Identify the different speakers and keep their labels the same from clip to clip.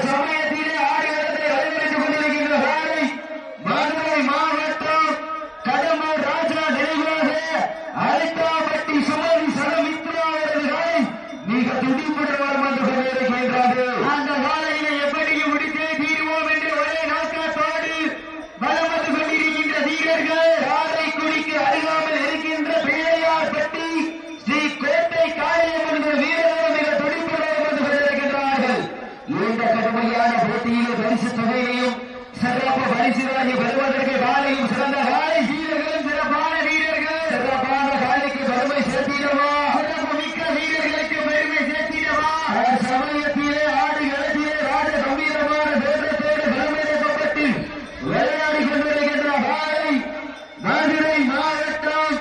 Speaker 1: சமயத்திலே ஆடுகளத்தை அலங்கரித்துக் கொண்டிருக்கின்ற காலை மதுரை மாவட்டம் கடம்பூர் ராஜா நினைவாக அரித்தாப்பட்டி சுமதி சரமித்ரா அவரது காலை மிக துடிப்புடன் வளம் வந்து கொண்டிருக்கின்றது. அந்த காலையினை எப்படியும் முடித்தே தீருவோம் என்று ஒரே நோக்கத்தோடு வளம் வந்து கொண்டிருக்கின்ற வீரர்கள் காரைக்குடிக்கு அருகாமல் இருக்கின்ற பிள்ளையார்பட்டி ஸ்ரீ கோட்டை காளியம்மன் வீரர்கள் மிக துடிப்புடன் வந்து கொண்டிருக்கின்றார்கள். இந்த கடுமையான போட்டியிலே பரிசு தொகையையும் சிறப்பு பரிசுகளை பெறுவதற்கு காலையும் சிறந்த காலை வீரர்களும் சிறப்பான வீரர்கள் சிறப்பான காலைக்கு பெருமை சேர்த்திடவா, சிறப்பு மிக்க வீரர்களுக்கு பெருமை சேர்த்திடவா. சமயத்திலே ஆடு களத்திலே ராஜ கம்பீரமான தோற்றத்தோடு பெருமைப்பட்டு விளையாடி கொண்டிருக்கின்ற காலை மதுரை மாவட்டம்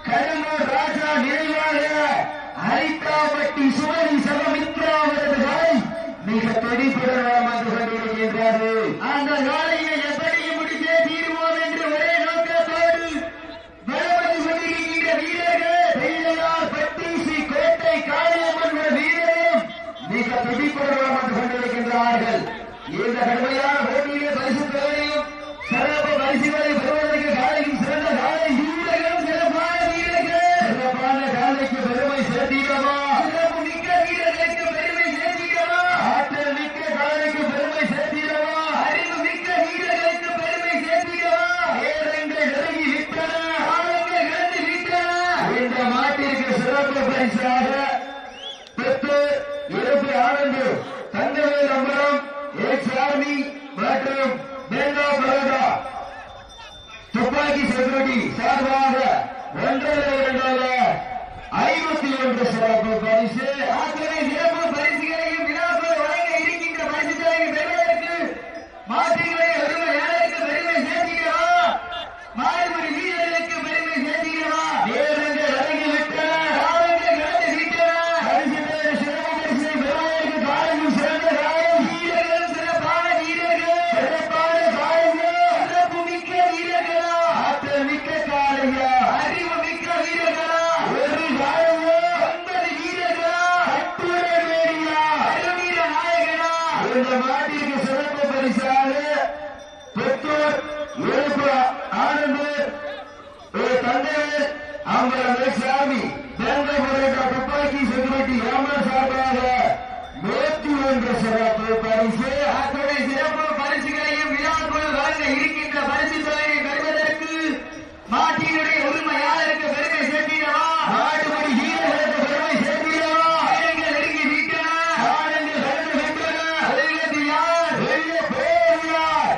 Speaker 1: கடம்பூர் ராஜா நினைவாக அரித்தாப்பட்டி சுமதி சரமித்ரா அவரது காலை மிக துடிப்புடன் வந்து கொண்டிருக்கின்றது. அந்த காலையை எப்படியும் முடித்தே தீர்வோம் என்று ஒரே நோக்கத்தோடு வலம் வந்து கொண்டிருக்கின்ற வீரர்கள் பிள்ளையார்பட்டி ஸ்ரீ கோட்டை காளியம்மன் வீரர்களும் மிக துடிப்புடன் வந்து கொண்டிருக்கின்றார்கள். இந்த கடுமையான போட்டியிலே பரிசு தொகையையும் சிறப்பு பரிசுகளை பெறுவதற்கு காலையும் சிறந்த காலை வீரர்களும் சிறப்பான வீரர்கள் சிறப்பான காலைக்கு பெருமை சேர்த்திடவா, சிறப்பு மிக்க வீரர்களுக்கு பெருமை சேர்த்திடவா, ஆற்றல் மிக்க காலைக்கு பெருமை சேர்த்திடவா, அறிவு மிக்க வீரர்களுக்கு பெருமை சேர்த்திடவா. நேரங்கள் நெருங்கி விட்டன, காலங்கள் கடந்து விட்டன. இந்த மாட்டிற்கு சிறப்பு பரிசாக பெற்று இருப்பு ஆனந்து தங்கவேல் அம்பரம் ஆர்மி மற்றும் மேங்கா பரோடா துப்பாக்கி செக்யூரிட்டி சார்பாக 1,251 சிறப்பு பரிசு. அத்தனை சிறப்பு பரிசுகளையும் விழாக்கள் வழங்க இருக்கின்ற பரிசுகளை பெறுவதற்கு மாற்றுகளை அருமையாளருக்கு பெருமை சேர்த்திடவா, மாறுபடி வீரர்களுக்கு பெருமை சேர்த்திடவா. நேரங்கள் அடங்கிவிட்டன, காலங்கள் கடந்து விட்டன. பரிசுகளை சிறப்பு பரிசை பெறுவதற்கு காலையும் சிறந்த காலம் வீரர்களும் சிறப்பான வீரர்கள் சிறப்பான காலைகள் சிறப்பு மிக்க வீரர்களா, ஆற்றல் மிக்க காலையா, அறிவு மிக்க வீரர்களா, ஒரு காலையோ 9 வீரர்களா, கட்டுரை வேடியா, அருவீர நாயகனா. இந்த மாட்டிற்கு சிறப்பு பரிசாக புத்தூர் இருப்பு ஆனந்து தந்தையர் அம்பலம் சாமி பெங்கா பரோடா துப்பாக்கி செக்யூரிட்டி ராமர் சார்பாக 101 சிறப்பு பரிசு. அத்துறை சிறப்பு பரிசுகளையும் விழாக்குழு வழங்க இருக்கின்ற பரிசு தொகையை பெறுவதற்கு மாட்டினுடைய உரிமையாளருக்கு பெருமை சேர்த்திடவா, மாட்டுப்படி வீரர்களுக்கு பெருமை சேர்த்திடவா. நேரங்கள் நெருங்கி விட்டன, காலங்கள் கடந்து விட்டன. வெள்ளத்தில் யார் வெள்ள போகிறார்,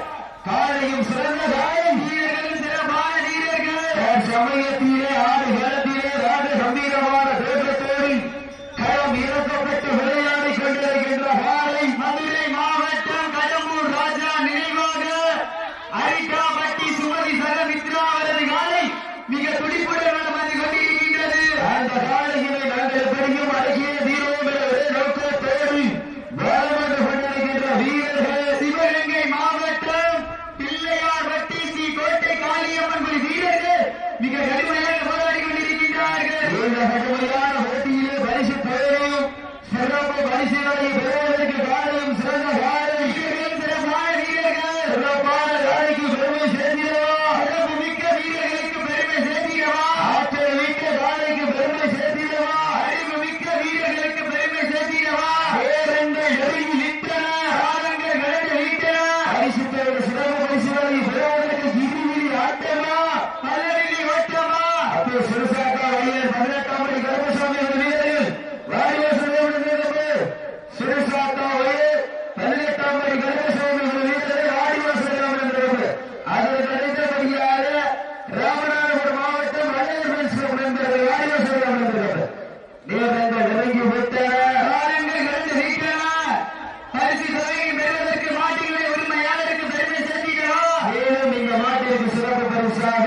Speaker 1: காலையும் சிறந்த காலம் வீரர்களும் சிறப்பான வீரர்கள் சமயத்திலே ஆடு களத்திலே ராஜ கம்பீரமான தோற்றத்தோடு களம் இறக்கப்பட்டு விளையாடி கொண்டிருக்கின்ற காலை மதுரை மாவட்டம் கடம்பூர் ராஜா நினைவாக அரிட்டாப்பட்டி சுமதி சரமித்ரா அவரது காலை மிக துடிப்புடன் வந்து கொண்டிருக்கின்றது. அந்த காலையினை நாங்கள் எப்படியும் அடக்கிய தீர்வோம் என்ற ஒரே நோக்கத்தோடு வலம் வந்து கொண்டிருக்கின்ற வீரர்கள் சிவகங்கை மாவட்டம் பிள்ளையார்பட்டி ஸ்ரீ கோட்டை காளியம்மன் வீரர்கள் மிக கடுமையாக போராடி கொண்டிருக்கின்றார்கள். இந்த கடுமையான போட்டியிலே பரிசு பெறும் சிறப்பு பரிசுகளை பெறுவதற்கு காலையும் சிறந்த காலை வீரர்கள் சிறப்பான வீரர்கள் சிறப்பான காலைக்கு பெருமை சேர்த்திடவா, சிறப்பு மிக்க வீரர்களுக்கு பெருமை சேர்த்திடவா, ஆற்றல் மிக்க காலைக்கு பெருமை சேர்த்திடவா, அறிவு மிக்க வீரர்களுக்கு பெருமை சேர்த்திடவா. நேரங்கள் நெருங்கி விட்டன, காலங்கள் கடந்து விட்டன. பரிசு பெறும் சிறப்பு பரிசுகளை பெறுவதற்கு கிரிகிரி ஆட்டமா பலவிழி ஓட்டமா. அப்போ சிறுசாக்கா வழியில் 18ஆம் படி கருப்பசாமி வீரர்கள் வாடிவாசல் சிறுசாக்கா வழியில் 18ஆம் படி கருப்பசாமி வீரர்கள் வாடிவாசல் அதில் கிடைத்தபடியாக ராமநாதபுரம் மாவட்டம் வள்ளையர் நண்பர்கள் வாடிவாசல் நேரங்கள் நெருங்கி விட்டன, காலங்கள் கடந்து விட்டன. பரிசு தொகையை பெறுவதற்கு மாட்டினுடைய உரிமையாளருக்கு பெருமை சேர்த்திடவா. மேலும் இந்த மாட்டிற்கு சிறப்பு பரிசாக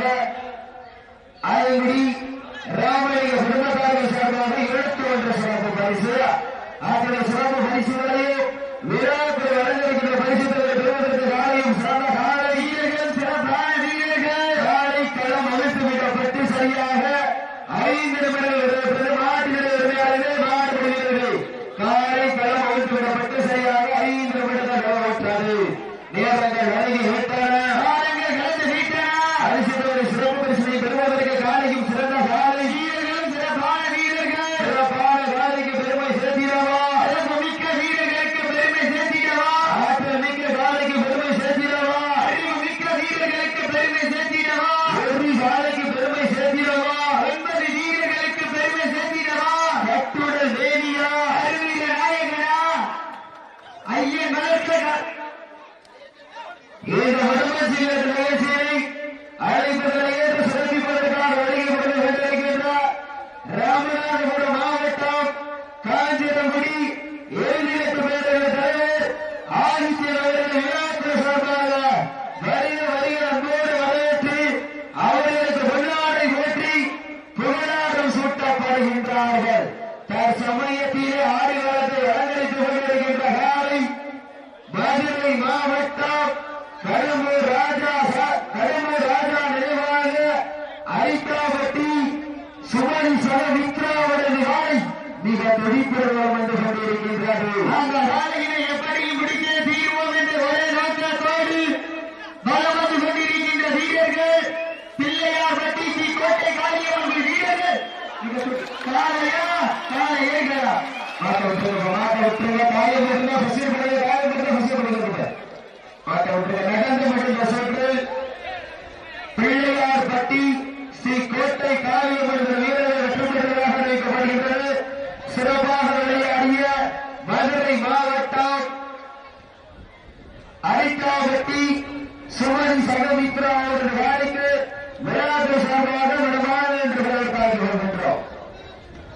Speaker 1: ஆயங்குடி ராமலிங்க குடும்பத்தார்கள் சார்பாக 21 சிறப்பு பரிசு. அத்தனை சிறப்பு பரிசுகளை விழாக்கள் வழங்கியிருக்கின்ற பரிசுகளை பெறுவதற்கு காலையும் சிறந்த காலை வீரர்கள் சிறப்பான வீரர்கள் காலை களம் அழுத்து விடப்பட்டு சரியாக 5 நிமிடங்கள் மாட்டினுடைய உரிமையாளர்களே மாடுபடுகிறது. காலை வருகின்றார்கள். தற்சமயத்திலே ஆடுகளத்தை அலங்கரித்துக் கொண்டிருக்கின்ற காலை மதுரை மாவட்டம் கடம்பூர் ராஜா நினைவாக அரிக்காபட்டி சுமதி சகமித்ரா அவரது காலை மிக துடிப்புடன் வந்து கொண்டிருக்கின்றது. அந்த காலையினை எப்படியும் பிடிக்க தீர்வோம் என்று ஒரே நோக்கத்தோடு பலம் வந்து கொண்டிருக்கின்ற வீரர்கள் பிள்ளையார்பட்டி ஸ்ரீ கோட்டை காளியம்மன் வீரர்கள். காலையா காலை ஏங்களா மாட்ட விட்டுருங்க காயம் இருந்தா பசியப்படுங்க காயம் இருந்தா பசியப்படுங்க மாட்ட விட்டுருங்க. நடந்து மட்டும் சொற்று பிள்ளையார்பட்டி ஸ்ரீ கோட்டை காளியம்மன் வீரர்கள் வெற்றி பெற்றதாக அறிவிக்கப்படுகின்றனர்.